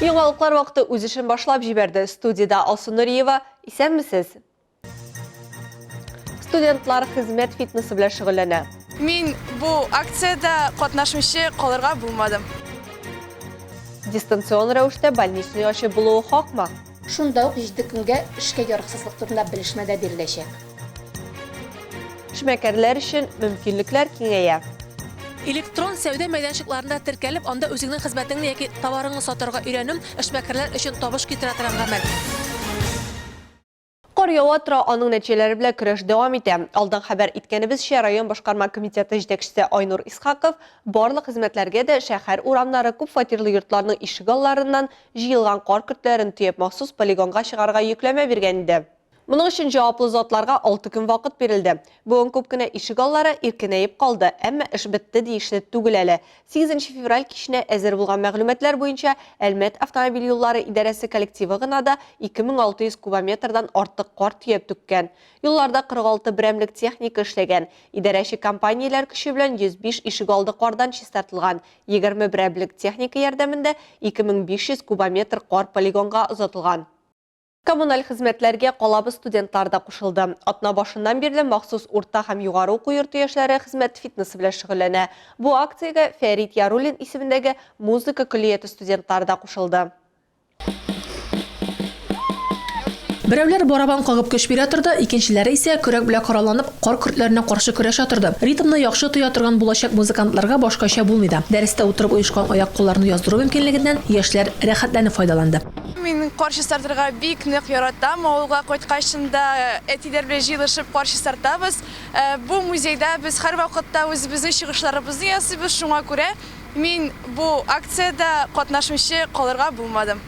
Яңалыклар вакыты үз эшен башлап җибәрде. Студияда Алсу Нуриева, исәнмесез? Студентлар хезмәт фитнесы белән шөгыльләнә. Мин бу акциядә катнашмыйча калырга булмадым. Дистанцион рәвештә больничный ачы булуы хакмы? Шунда ук 7 көнгә эшкә яраксызлык турында белешмәдә биреләчәк. Эшмәкәрләр өчен мөмкинлекләр киңәя. Электрон сәүдә мәйданчыкларында теркәлеп, анда үзеңнең хезмәтеңне яки товарыңны сатарга өйрәнү эшмәкәрләр өчен табыш китерә торган гамәл. Кар ява тора, аның нәтиҗәләре белән көрәш дәвам итә. Алдан хәбәр иткәнебезчә, район башкарма комитеты җитәкчесе Айнур Исхаков барлык хезмәтләргә дә шәһәр урамнары күп фатирлы йортларның ишек алларыннан җыелган кар көртләрен төяп махсус полигонга чыгарга йөкләмә биргән иде. Моның өчен җаваплы затларга 6 көн вакыт бирелде. Бүген күп кенә ишек аллары иркенәеп калды, әмма эш бетте диешле түгел әле. 8 февраль киченә әзер булган мәгълүматлар буенча Әлмәт автомобиль юллары идарәсе коллективы гына да 2600 кубометрдан артык кар төяп түккән. Юлларда 46 берәмлек техника эшләгән. Идарәче компанияләр көче белән 105 ишек алды кардан чистартылган. 20 берәмлек техника ярдәмендә 2500 кубометр кар полигонга озатылган. Коммуналь хезмәтләргә калабыз студентлар да кушылды. Атна башыннан бирле махсус урта һәм югары уку йорты яшьләре хезмәт фитнесы белән шөгыльләнә. Бу акциягә Фәрит Яруллин исемендәге музыка көллияте студентлары да кушылды. Берәүләр барабан кагып көч бирә торды, икенчеләре исә көрәк белән коралланып, кар көртләренә каршы көрәшә торды. Ритмны яхшы тоя торган булачак музыкантларга башкача булмый да. Дәрестә утырып оешкан аяк-кулларны яздыру мөмкинлегеннән яшьләр рәхәтләнеп файдаланды. Мин кар чистартырга бик нык яратам. Авылга кайткачында әтиләр белән җыелышып кар чистартабыз. Бу музейда без һәр вакытта үзебезнең чыгышларыбызны ясыйбыз. Шуңа күрә мин бу акциядә катнашмыйча калырга булмадым.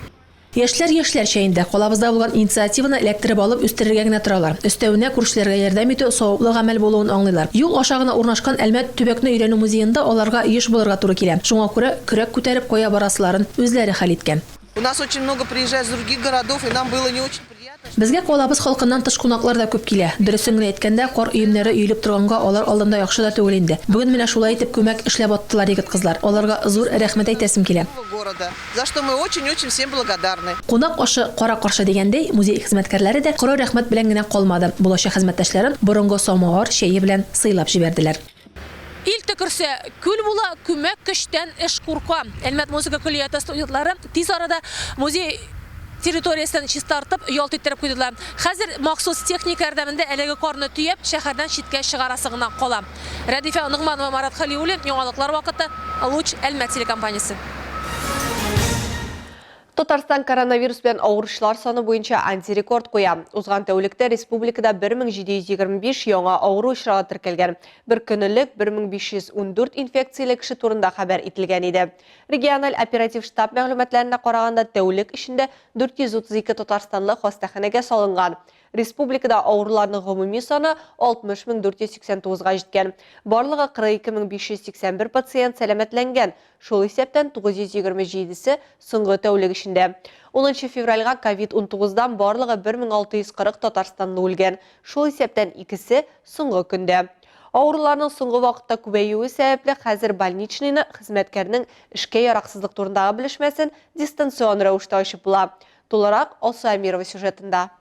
Яшьләр чәендә калабызда булган инициативаны эләктереп алып үстерергә генә торалар. Өстәвенә күршеләргә ярдәм итү саваплы гамәл булуын аңлыйлар. Юл аша гына урнашкан Әлмәт төбәкне өйрәнү музеенда аларга еш булырга туры килә. Шуңа күрә көрәк күтәреп кая барасыларын үзләре хәл иткән. У нас очень много приезжает с других городов, и нам было не очень приятно. Безгә калабыз халкыннан тыш кунаклар да күп килә. Дөресен генә әйткәндә, кар өемнәре өелеп торганга алар алдында яхшы да түгел инде. Бүген менә шулай итеп күмәк эшләп аттылар егет-кызлар. Аларга зур рәхмәт әйтәсем килә. Города, за что мы очень-очень всем благодарны. Кунак ашы кара каршы дигәндәй, музей хезмәткәрләре дә коры рәхмәт белән генә калмады. Булачак хезмәттәшләрен борынгы самавар чәе белән сыйлап җибәрделәр. Ил төкерсә, күл була, күмәк көчтән эш курка. Әлмәт музыка көллияте студентлары тиз арада музей территориясен чистартып, ялт иттереп куйдылар. Хәзер махсус техника ярдәмендә әлеге карны төяп, шәһәрдән читкә чыгарасы гына кала. Радифа Нугманова, Марат Халиуллин, яңалыклар вакыты, Луч Әлмәт телекомпаниясе. Татарстан коронавирус белән авыручылар саны буенча антирекорд куя. Узган тәүлектә республикада 1725 яңа авыру очрагы теркәлгән. Бер көнлек 1514 инфекцияле кеше турында хәбәр ителгән иде. Региональ оператив штаб мәгълүматларына караганда, тәүлек эчендә 432 татарстанлы хастаханәгә салынган. Республикада авыруларның гомуми саны 60489-га җиткән. Барлыгы 42581 пациент сәламәтләнгән. Шул исәптән 927-се соңгы тәүлек эчендә. 10 февральгә COVID-19дан барлыгы 1640 татарстанлы үлгән. Шул исәптән 2-се соңгы көндә. Авыруларның соңгы вакытта күбәюе сәбәпле хәзер больничныйны хезмәткәрнең эшкә яраксызлык турындагы белешмәсен дистанцион рәвештә ачып була. Тулырак Алса Амирова сюжетында.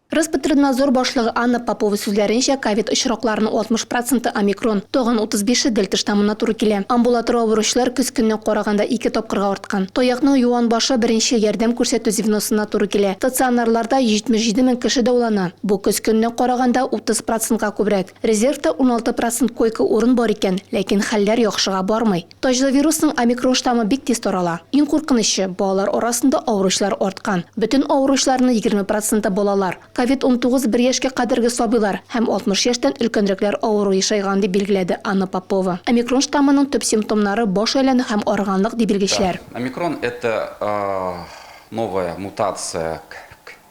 Роспотребнадзор башлыгы Анна Попова сүзләренчә, ковид очракларының 60% омикрон, тагын 35-е дельта штаммына туры килә. Амбулатор авыручылар көз көнне караганда 2 тапкырга арткан. Таякның юан башы беренче ярдәм күрсәтү звеносына туры килә. Стационарларда 77 мең кеше дәвалана. Бу көз көнне караганда 30%-ка күбрәк. Резервта 16% койка урын бар икән, ләкин хәлләр яхшыга бармый. Таҗлы вирусның омикрон штаммы бик тиз тарала. Иң куркынычы, балалар арасында авыручылар арткан. Бөтен авыручыларның 20% балалар. COVID-19 1 яшькә кадәрге сабыйлар һәм 60 яшьтән өлкәнрекләр авыру яшәгән дип билгеләде Анна Попова. Омикрон штаммының төп симптомнары баш әйләнү һәм арыганлык дип билгечләр. Омикрон – это новая мутация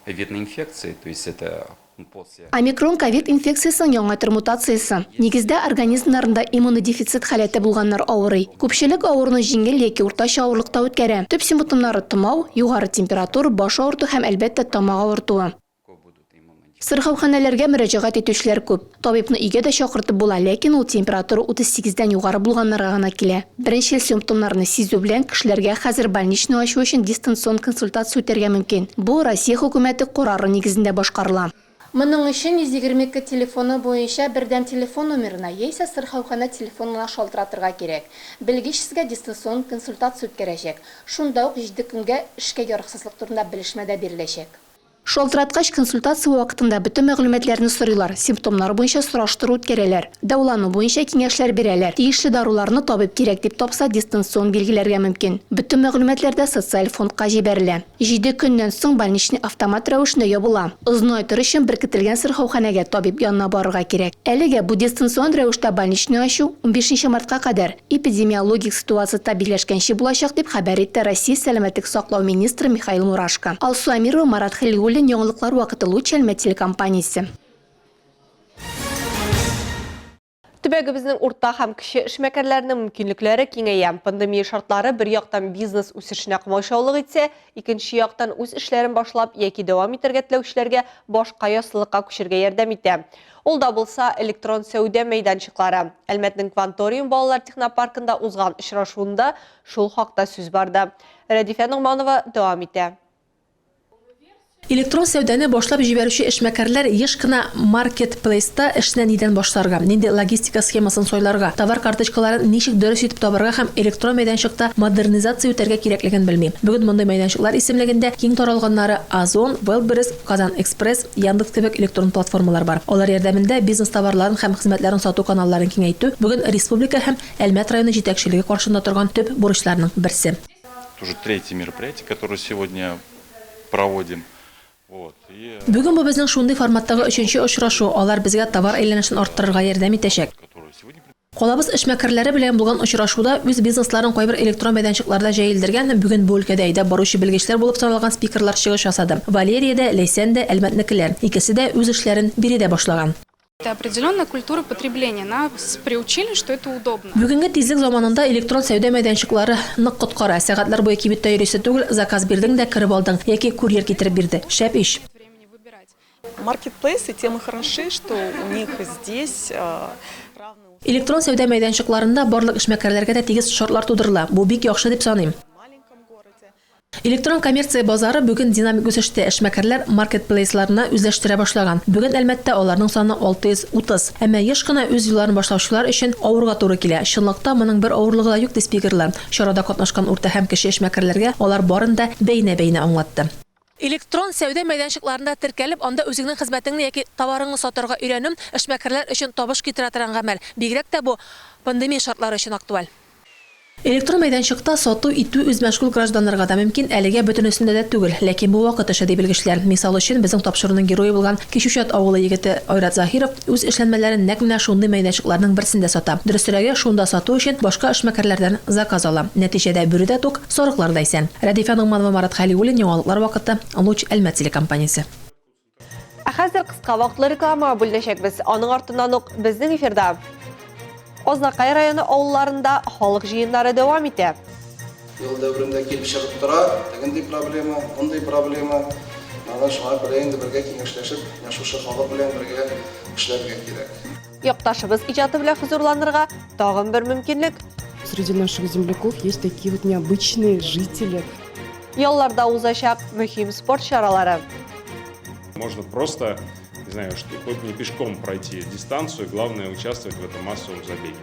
ковидной инфекции, то есть это Омикрон ковид инфекциясының яңа төр мутациясы. Нигездә организмнарында иммунодефицит халәте булганнар авырый. Күпчелек авыруны җиңел яки уртача авырлыкта үткәрә. Төп симптомнары тымау, югары температура, баш авырту һәм әлбәттә тамак авыртуы. Сырхауханәләргә мөрәҗәгать итүчеләр күп. Табибны өйгә дә чакыртып була, ләкин ул температура 38-дән югары булганнарга гына килә. Беренчел симптомнарны сизү белән кешеләргә хәзер больничный ачу өчен дистанцион консультация үтәргә мөмкин. Бу Россия хөкүмәте карары нигезендә башкарыла. Моның өчен 122 телефоны буенча бердәм телефон номерына яисә сырхаухана телефонына шалтыратырга кирәк. Белгеч сезгә дистанцион консультация үткәрәчәк. Шунда ук 7 көнгә эшкә яраксызлык турында белешмә дә биреләчәк. Шалтыраткач консультация вакытында бөтен мәгълүматларны сорыйлар, симптомнар буенча сораштыру үткәрәләр, дәвалану буенча киңәшләр бирәләр. Тиешле даруларны табып кирәк дип тапса, дистанцион билгеләргә мөмкин. Бөтен мәгълүматлар да социаль фондка җибәрелә. 7 көннән соң больничный автомат рәвешендә ябыла. Озын тор өчен беркетелгән сырхауханәгә табиб янына барырга кирәк. Әлегә бу дистанцион рәвештә больничный ачу 15 мартка кадәр эпидемиологик ситуация стабильләшкәнче булачак дип хәбәр итте Россия сәламәтлек саклау министры Михаил Мурашко. Алсу Амирова, Марат Хәлиуллин, яңалыклар вакыты Луч Әлмәт телекомпаниясе. Төбәгебезнең урта һәм кече эшмәкәрләренең мөмкинлекләре киңәя. Пандемия шартлары бер яктан бизнес үсешенә комачаулык итсә, икенче яктан үз эшләрен башлап яки дәвам итәргә теләүчеләргә башка ясылыкка күчәргә ярдәм итә. Ул да булса электрон сәүдә мәйданчыклары. Әлмәтнең Кванториум балалар технопаркында узган очрашуында шул хакта сүз барды. Рәдифә Нугманова дәвам итә. Электрон сәүдәне башлап җибәрүче эшмәкәрләр еш кына маркетплейста эшне нидән башларга, нинди логистика схемасын сойларга, товар карточкаларын ничек дөрес итеп табарга һәм электрон мәйданчыкта модернизация үтәргә кирәклеген белми. Бүген мондый мәйданчыклар исемлегендә киң таралганнары Озон, Wildberries, Казан Экспресс, Яндекс кебек электрон платформалар бар. Алар ярдәмендә бизнес товарларын һәм хезмәтләрен сату каналларын киңәйтү бүген республика һәм Әлмәт районы җитәкчелеге каршында торган төп бурычларның берсе. Уже третье мероприятие, которое сегодня проводим. Бүген бу безнең шундый форматтагы 3нче очрашу, алар безгә товар әйләнешен арттырырга ярдәм итәчәк. Колабыз эшмәкәрләре белән булган очрашуда үз бизнесларын кайбер электрон мәйданчыкларда җәелдергән, бүген бу өлкәдә әйдәп баручы белгечләр булып саналган спикерлар чыгыш ясады. Валериядә, Ләйсәндә, Әлмәтнекеләр. Икесе дә үз эшләрен биредә башлаган. Это определенная культура потребления. Нас приучили, что это удобно. Бүгенге тизлек заманында электрон сәүдә мәйданчыклары нык коткара. Сәгатьләр буе кибеттә йөрисә түгел, заказ бирдең дә киреп алдың, яки курьер китереп бирде. Шәп иш. Маркетплейсы тем и хороши, что у них здесь равные Электрон сәүдә мәйданчыкларында барлык эшмәкәрләргә дә тигез шартлар тудырыла. Бу бик яхшы дип саныйм. Электрон коммерция базары бүген динамик үсештә, эшмәкәрләр маркетплейсларына үзләштерә башлаган. Бүген Әлмәттә аларның саны 630. Әмма еш кына үз юлларын башлаучылар өчен авырга туры килә. Чынлыкта моның бер авырлыгы да юк ди спикерлар. Чарада катнашкан урта һәм кече эшмәкәрләргә алар барында бәйнә-бәйнә аңлатты. Электрон сәүдә мәйданчыкларында теркәлеп, анда үзеңнең хезмәтеңне яки товарыңны сатарга өйрәнү эшмәкәрләр өчен табыш китерә торган гамәл. Бигрәк тә бу пандемия шартлары өчен актуаль. Электрон мәйданчыкта сату итү үз мәшгул гражданнарга да мөмкин, әлегә бөтенесендә дә түгел, ләкин бу вакыт эше ди белгечләр. Мисал өчен безнең тапшыруның герое булган Кишүчат авылы егете Айрат Заһиров үз эшләнмәләрен нәкъ менә шундый мәйданчыкларның берсендә сата. Дөресрәге, шунда сату өчен башка эшмәкәрләрдән заказ ала. Нәтиҗәдә бүредә тук, сарыклар да исән. Рәдифә Нугманова, Марат Хәлиуллин, яңалыклар вакыты, Луч Әлмәт телекомпаниясе. Хәзер кыска вакытлы реклама бүленәчәкбез. Аның артыннан ук безнең эфирда Ознакай районы авылларында халык җыеннары дәвам итә. Ел дәврендә килеп чыгып тора, тегендәй проблема, мондый проблема. Менә шуңа күрә инде бергә киңәшләшеп, шушы халык белән бергә эшләргә кирәк. Якташыбыз иҗаты белән хузурланырга тагын бер мөмкинлек. Среди наших земляков есть такие вот необычные жители. Ялларда узачак мөһим спорт чаралары. Можно просто, не знаю, хоть не пешком пройти дистанцию, главное участвовать в этом массовом забеге.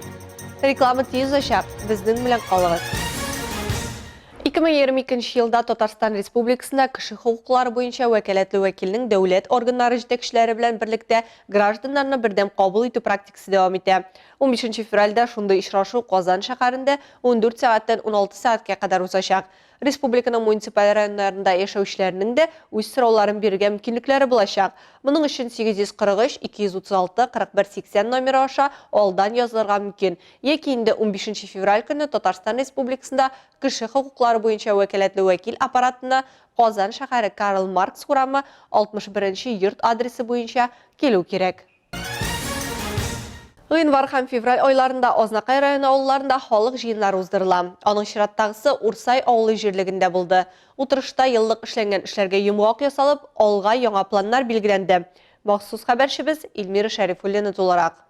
Реклама тиз узачак, безнең белән калыгыз. 2022 елда Татарстан Республикасында кеше хукуклары буенча вәкаләтле вәкилнең дәүләт органнары җитәкчеләре белән берлектә гражданнарны бердәм кабул итү практикасы дәвам итә. 15 февральдә шундый очрашу Казан шәһәрендә 14 сәгатьтән 16 сәгатькә кадәр узачак. Республиканың муниципаль районнарында яшәүчеләрнең дә үз сорауларын бирергә мөмкинлекләре булачак. Моның өчен 843 236 41 80 номеры аша алдан язылырга мөмкин. Яки инде 15 февраль көнне Татарстан Республикасында кеше хукуклары буенча вәкаләтле вәкил аппаратына Казан шәһәре Карл Маркс урамы 61-нче йорт адресы буенча килү кирәк. Гыйнвар һәм февраль айларында Ознакай районы авылларында халык җыеннары уздырыла. Аның чираттагысы Урсай авылы җирлегендә булды. Утырышта еллык эшләнгән эшләргә йомгак ясалып, алга яңа планнар билгеләнде. Махсус хәбәрчебез Илмира Шәрифуллина туларак.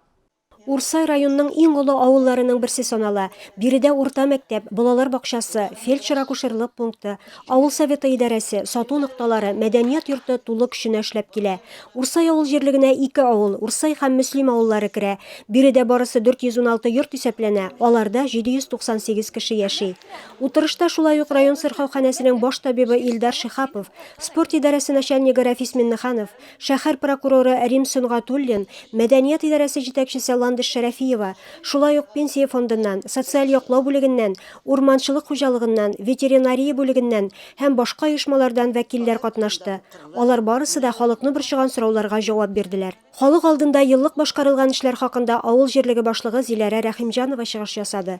Урсай районының иң олы авылларының берсе санала. Биредә урта мәктәп, балалар бакчасы, фельдшер-акушерлык пункты, авыл советы идарәсе, сату нокталары, мәдәният йорты тулы көченә эшләп килә. Урсай авыл җирлегенә 2 авыл, Урсай һәм Мөслим авыллары керә. Биредә барысы 416 йорт исәпләнә. Аларда 798 кеше яши. Утырышта шулай ук район сырхауханәсенең баш табибы Илдар Шихапов, спорт идарәсе начальнигы Рафис Минниханов, шәһәр прокуроры Рим Сунгатуллин, мәдәният идарәсе җитәкчесе Шәрәфиева, шулай ук пенсия фондыннан, социаль яклау бүлегеннән, урманчылык хуҗалыгыннан, ветеринария бүлегеннән һәм башка оешмалардан вәкилләр катнашты. Алар барысы да халыкны борчыган сорауларга җавап бирделәр. Халык алдында еллык башкарылган эшләр хакында авыл җирлеге башлыгы Зиләрә Рәхимҗанова чыгыш ясады.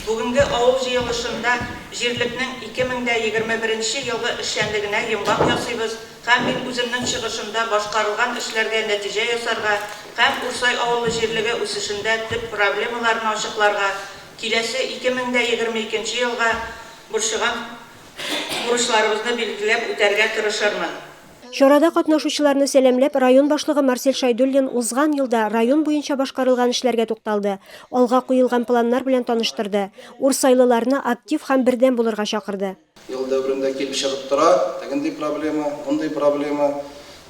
Бүгенге авыл җыелышында җирлекнең 2021 елгы эшчәнлегенә йомгак ясыйбыз һәм мин үземнең чыгышымда башкарылган эшләргә нәтиҗә ясарга һәм Урсай авылы җирлеге үсешендә төп проблемаларны ачыкларга, киләсе 2022 елга бурычларыбызны билгеләп үтәргә тырышырмын. Чарада катнашучыларны сәламләп, район башлыгы Марсель Шайдуллин узган елда район буенча башкарылган эшләргә тукталды. Алга куелган планнар белән таныштырды. Урсайлыларны актив һәм бердәм булырга чакырды. Ел дәврендә килеп чыгып тора, тегендәй проблема, мондый проблема.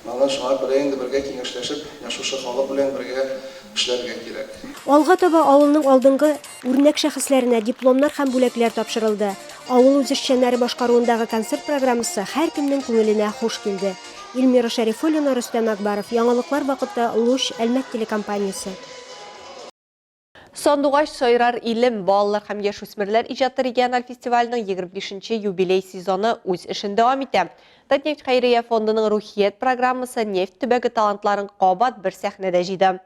Менә шуңа күрә инде бергә киңәшләшеп, яшушы халык белән бергә эшләргә кирәк. Алга таба авылның алдынгы үрнәк шәхесләренә дипломнар һәм бүләкләр тапшырылды. Авыл үзешчәннәре башкаруындагы концерт программасы һәр кемнең күңеленә хуш килде. Илмира Шәрифуллина, Рөстәм Акбаров, Яңалыклар вакыты, Луч, Әлмәт телекомпаниясе. Сандугач Сойрар Илем балалар һәм яшүсмерләр иҗаты региональ фестиваленең 25-нче юбилей сезоны үз эшен дәвам итә. Татнефть хәйрия фондының рухият программасы нефть төбәге талантларын кабат бер сәхнәдә җыйды.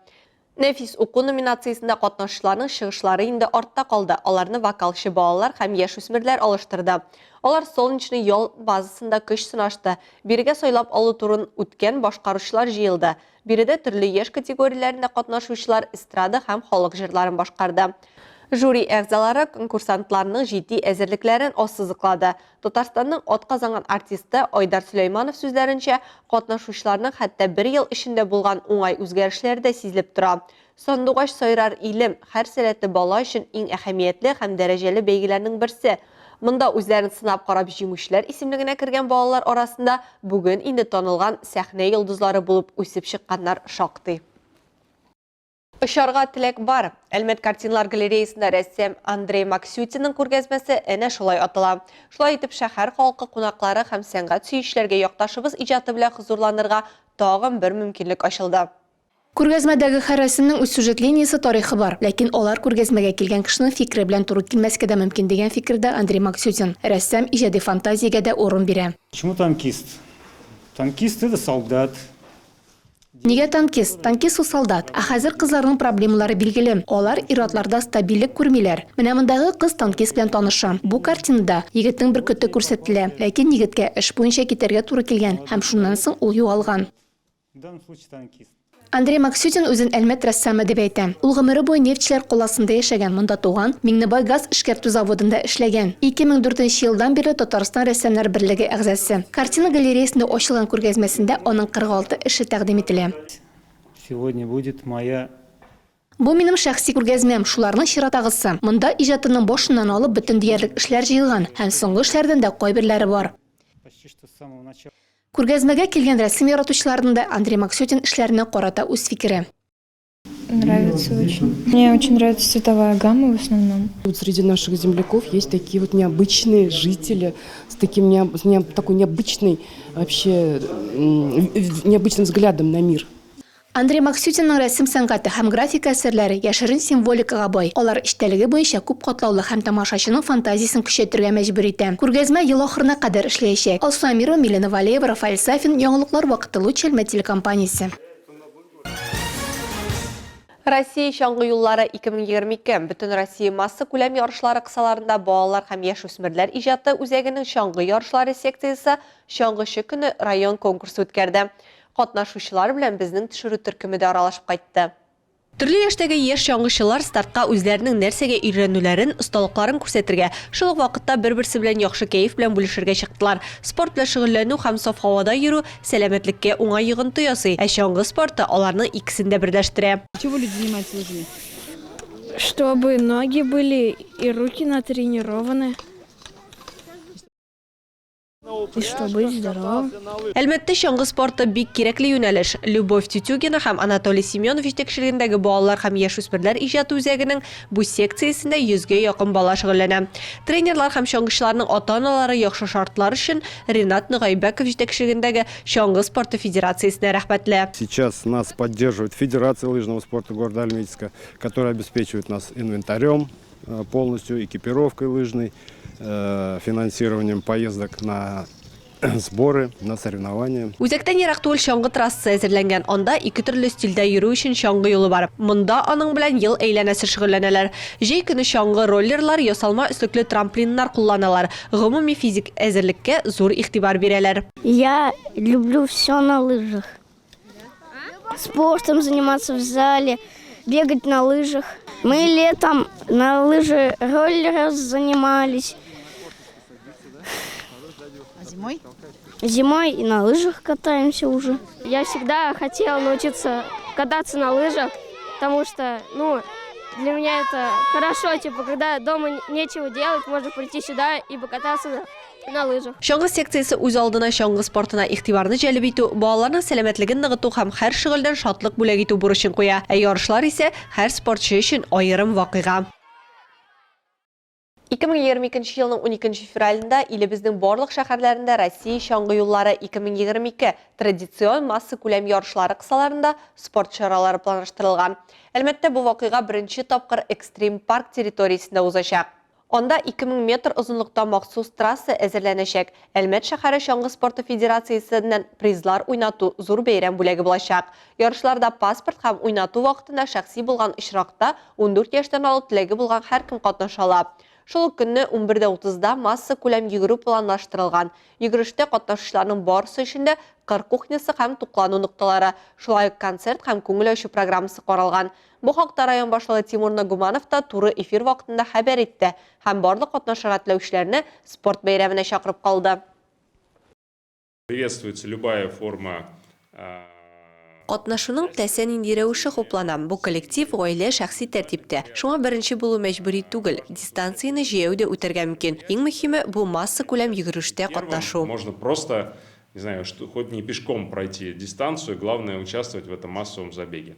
Нәфис уку номинациясында катнашучыларның чыгышлары инде артта калды. Аларны вокалчы балалар һәм яшүсмерләр алыштырды. Алар Солнечный ял базасында көч сынашты. Бирегә сайлап алу турын үткән башкаручылар җыелды. Биредә төрле яшь категорияләрендә катнашучылар эстрада һәм халык җырларын башкарды. Жюри әгъзалары конкурсантларның җитди әзерлекләрен ассызыклады. Татарстанның атказанган артисты Айдар Сөләйманов сүзләренчә, катнашучыларның хәтта 1 ел эчендә булган уңай үзгәрешләр дә сизелеп тора. Сандугач Сойрар Илем һәр сәләтле бала өчен иң әһәмиятле һәм дәрәҗәле бәйгеләрнең берсе. Монда үзләрен сынап карап җиңүчеләр исемлегенә кергән балалар арасында бүген инде танылган сәхнә йолдызлары булып үсеп чыкканнар шактый. Ышарга теләк бар. Әлмәт картиналар галереясында рәссам Андрей Максютинның күргәзмәсе әнә шулай атыла. Шулай итеп, шәһәр халкы кунаклары һәм сәнгать сөючеләргә якташыбыз иҗаты белән хузурланырга тагын бер мөмкинлек ачылды. Күргәзмәдәге һәр рәсемнең үз сюжет линиясе, тарихы бар, ләкин алар күргәзмәгә килгән кешенең фикере белән туры килмәскә дә мөмкин дигән фикердә Андрей Максютин. Рәссам иҗади фантазиягә дә урын бирә. Почему танкист? Танкист это солдат. Нигә танкист? Танкист ул солдат. Ә хәзер кызларның проблемалары билгеле. Алар ир-атларда стабильлек күрмиләр. Менә мондагы кыз танкист белән таныша. Бу картинада егетнең бер көтте күрсәтелә, ләкин егеткә эш буенча китәргә туры килгән һәм шуннан соң ул югалган. В данном случае танкист. Андрей Максютин үзен Әлмәт рәссамы дип әйтә. Ул гомере буе нефтьчеләр куласында яшәгән, монда туган, Миңнебай газ эшкәртү заводында эшләгән. 2004 елдан бері Татарстан рәссамнар берлеге әгъзасы. Картина галереясында ачылган күргәзмәсендә аның 46 эше тәкъдим ителә. Сегодня будет моя... Бу минем шәхси күргәзмәм, шуларның чиратагысы. Монда иҗатының башыннан алып бөтен диярлек эшләр җыелган һәм соңгы эшләрдән дә кайберләре бар. Почти что с самого начала. Күргәзмәгә килгән рәсем яратучыларның да Андрей Максютин эшләренә карата үз фикере. Нравится очень. Мне очень нравится цветовая гамма в основном. Вот среди наших земляков есть такие вот необычные жители с таким такой необычной вообще необычным взглядом на мир. Андрей Максютинның рәсем сәнгате һәм графика әсәрләре яшерен символикага бай. Алар эчтәлеге буенча күп катлаулы һәм тамашачының фантазиясын көчәйтергә мәҗбүр итә. Күргәзмә ел ахырына кадәр эшләячәк. Алсу Амирова, Милена Валеева, Рафаэль Сафин, Яңалыклар вакыты, Луч, Әлмәт телекомпаниясе. Россия чаңгы юллары 2022 бөтен Россия масса күләм ярышлары кысаларында балалар һәм яшүсмерләр иҗаты үзәгенең чаңгы ярышлары секциясе чаңгычы көне район конкурсы үткәрде. Катнашучылар белән безнең төшерү төркеме дә аралашып кайтты. Төрле яшьтәге яшь яңгышлар стартка үзләренең нәрсәгә өйрәнүләрен, осталыкларын күрсәтергә, шул ук вакытта бер-берсе белән яхшы кәеф белән бүлешергә чыктылар. Спорт белән шөгыльләнү һәм саф һавада йөрү сәламәтлеккә уңай йогынты ясый, ә чаңгы спорты аларның икесен дә берләштерә. Чего люди занимаются лыжами? Чтобы ноги были и руки натренированы. И чтобы быть здоровым. Әлбәттә, чаңгы спорты бик кирәкле юнәлеш. Любовь Тютюгина һәм Анатолий Семенов җитәкчелегендәге балалар һәм яшүсмерләр иҗаты үзәгенең бу секциясендә 100-гә якын бала шөгыльләнә. Тренерлар һәм чаңгычларның ата-аналары яхшы шартлар өчен Ринат Нугайбеков җитәкчелегендәге чаңгы спорты федерациясенә рәхмәтле. Сейчас нас поддерживает Федерация лыжного спорта города Альметьевска, которая обеспечивает нас инвентарем, полностью экипировкой лыжной, финансированием поездок на сборы, на соревнования. Үзәктән ерак түгел чаңгы трассасы әзерләнгән. Анда ике төрле стильдә йөрү өчен чаңгы юлы бар. Монда аның белән ел әйләнәсе шөгыльләнәләр. Җәй көне чаңгы роллерлар, ясалма өслекле трамплиннар кулланалар. Гомуми физик әзерлеккә зур игътибар бирәләр. Я люблю все на лыжах. Спортом заниматься в зале, бегать на лыжах. Мы летом на лыжи роллерах занимались. А зимой? Зимой и на лыжах катаемся уже. Я всегда хотела научиться кататься на лыжах, потому что, для меня это хорошо, когда дома нечего делать, можно прийти сюда и покататься на лыжах. Чаңгы секциясе үз алдына чаңгы спортына игътибарны җәлеп итү, балаларның сәламәтлеген ныгыту һәм һәр шөгыльдән шатлык бүләк итү бурычын куя. Ә ярышлар исә һәр спортчы өчен аерым вакыйга. 2022 елның 12 февралендә илебезнең барлык шәһәрләрендә Россия чаңгы юллары 2022 традицион масса күләм ярышлары кысаларында спорт чаралары планлаштырылган. Әлбәттә, бу вакыйга беренче тапкыр Экстрим парк территориясендә узачак. Анда 2000 метр озынлыкта махсус трасса әзерләнәчәк. Әлмәт шәһәре чаңгы спорты федерациясеннән призлар уйнату зур бәйрәм бүләге булачак. Ярышларда паспорт һәм уйнату вакытында шәхси булган очракта 14 яшьтән алып теләге булган һәркем катнаша ала. Шул ук көнне 11:30-да масса күләм йөгерү планлаштырылган. Йөгерештә катнашучыларның барысы өчен дә кыр кухнясы һәм туклану нукталары, шулай ук концерт һәм күңел ачу программасы каралган. Бу хакта район башлыгы Тимур Нагуманов та туры эфир вакытында хәбәр итте һәм барлык катнашырга теләүчеләрне спорт бәйрәменә чакырып калды. Приветствуется любая форма. Катнашуның тәсән инде рәвеше хуплана. Бу коллектив гаилә шәхси тәртиптә. Шуңа беренче булу мәҗбүри түгел. Дистанцияны җыяу да үтәргә мөмкин. Иң мөһиме бу масса күләм йөгерештә катнашу. Можно просто, не знаю, хоть не пешком пройти дистанцию, главное участвовать в этом массовом забеге.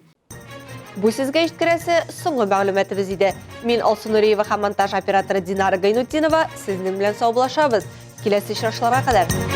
Бу сезгә җиткерәсе соңгы мәгълүматыбыз иде. Мин Алсу Нуриева һәм монтаж операторы Динара Гайнутдинова сезнең белән саубуллашабыз. Киләсе очрашларга кадәр.